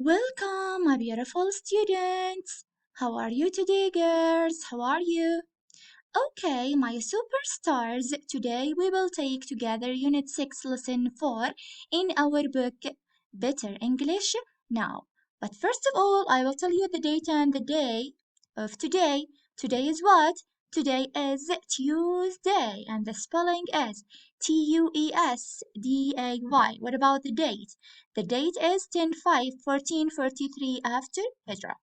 Welcome, my beautiful students. How are you today, girls? How are you? Okay, my superstars. Today we will take together Unit 6, Lesson 4 in our book Better English Now. But first of all, I will tell you the date and the day of today. Today is what? Today is Tuesday, and the spelling is Tuesday. What about the date? The date is 10/5/1443 after Hijrah.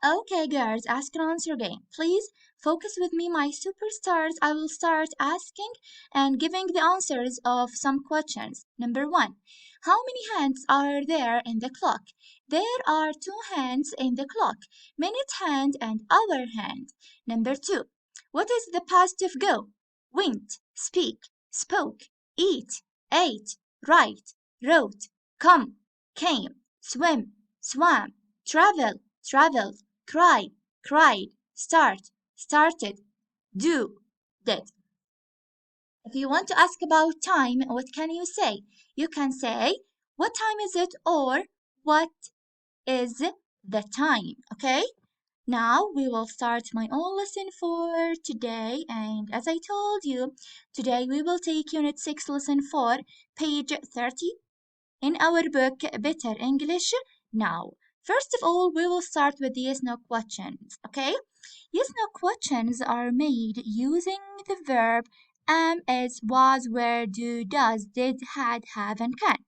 Okay, girls, ask and answer game. Please focus with me, my superstars. I will start asking and giving the answers of some questions. Number one, how many hands are there in the clock? There are two hands in the clock, minute hand and hour hand. Number two, what is the past of go? Went, speak, spoke, eat, ate, write, wrote, come, came, swim, swam, travel, traveled, cry, cried, start, started, do, did. If you want to ask about time, what can you say? You can say, what time is it? Or what is the time? Okay? Now we will start my own lesson for today. And as I told you, today we will take Unit 6, Lesson 4, page 30 in our book Better English Now. First of all, we will start with the yes no questions, okay? Yes no questions are made using the verb am, is, was, were, do, does, did, had, have, and can.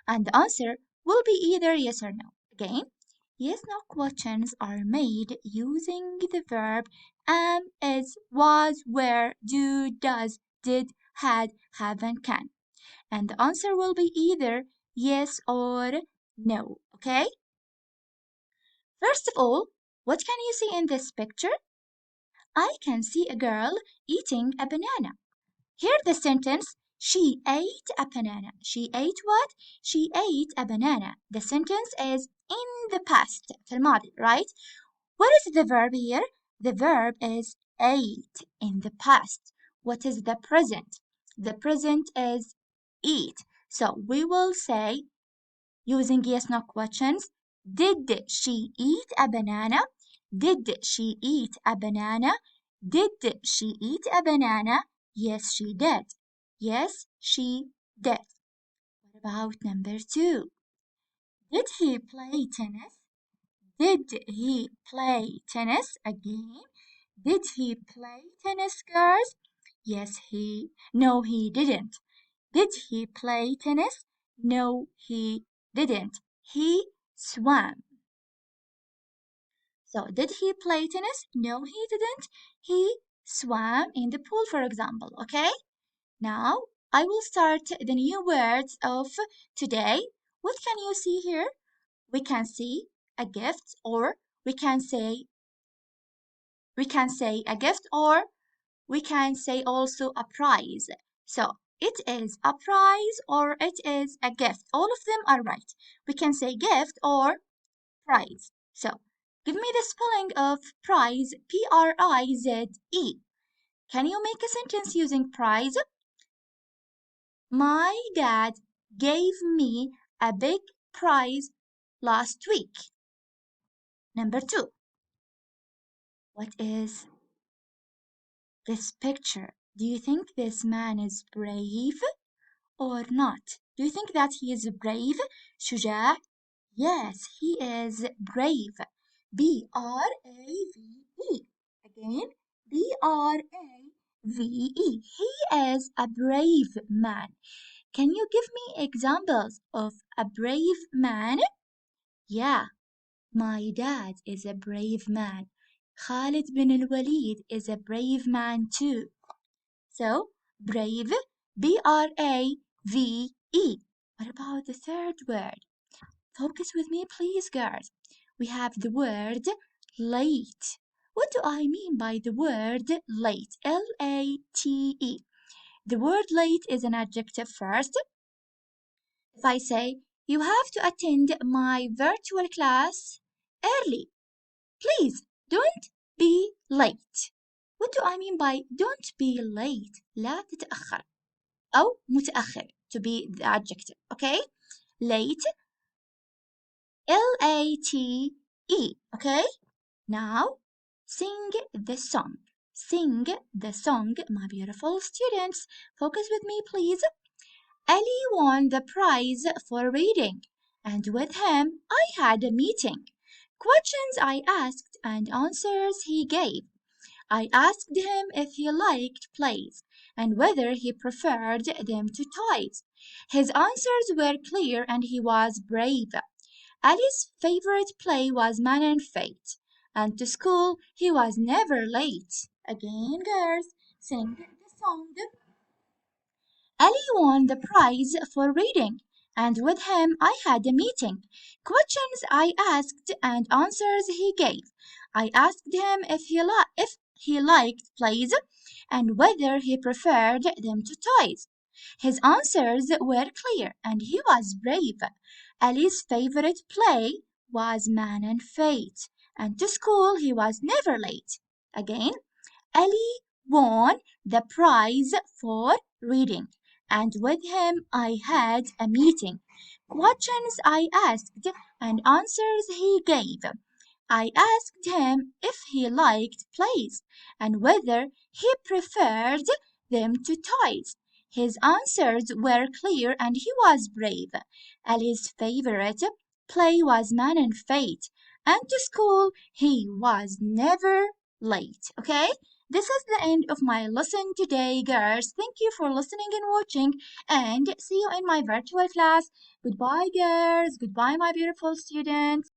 And the answer will be either yes or no. Again, yes no questions are made using the verb am, is, was, were, do, does, did, had, have, and can. And the answer will be either yes or no, okay? First of all, what can you see in this picture? I can see a girl eating a banana. Hear the sentence, she ate a banana. She ate what? She ate a banana. The sentence is in the past, في الماضي, right? What is the verb here? The verb is ate in the past. What is the present? The present is eat. So we will say, using yes no questions, did she eat a banana? Did she eat a banana? Did she eat a banana? Yes, she did. Yes, she did. What about number two? Did he play tennis? Did he play tennis again? Did he play tennis, girls? No, he didn't. Did he play tennis? No, he didn't. He swam. So, did he play tennis? No, he didn't. He swam in the pool, for example. Okay? Now, I will start the new words of today. What can you see here? We can see a gift, or we can say a gift, or we can say also a prize. So it is a prize or it is a gift. All of them are right. We can say gift or prize. So give me the spelling of prize, Prize. Can you make a sentence using prize? My dad gave me a big prize last week. Number two, what is this picture? Do you think this man is brave or not? Do you think that he is brave? شجاع? Yes, he is brave. B-R-A-V-E. Again, B-R-A-V-E. He is a brave man. Can you give me examples of a brave man? Yeah, my dad is a brave man. Khalid bin al-Walid is a brave man too. So, brave, B-R-A-V-E. What about the third word? Focus with me, please, girls. We have the word late. What do I mean by the word late? L-A-T-E. The word late is an adjective first. If I say, you have to attend my virtual class early, please don't be late. What do I mean by don't be late? لا تتأخر أو متأخر to be the adjective, okay? Late L-A-T-E. Okay? Now, sing the song. Sing the song, my beautiful students. Focus with me, please. Ali won the prize for reading, and with him I had a meeting. Questions I asked and answers he gave. I asked him if he liked plays and whether he preferred them to toys. His answers were clear and he was brave. Ali's favorite play was Man and Fate, and to school he was never late. Again, girls, sing the song. Ali won the prize for reading, and with him I had a meeting. Questions I asked and answers he gave. I asked him if he liked plays and whether he preferred them to toys. His answers were clear and he was brave. Ali's favorite play was Man and Fate, and to school he was never late. Again, Ali won the prize for reading, and with him I had a meeting. Questions I asked and answers he gave. I asked him if he liked plays and whether he preferred them to toys. His answers were clear and he was brave. Ali's favorite play was Man and Fate, and to school he was never late. Okay? This is the end of my lesson today, girls. Thank you for listening and watching, and see you in my virtual class. Goodbye, girls. Goodbye, my beautiful students.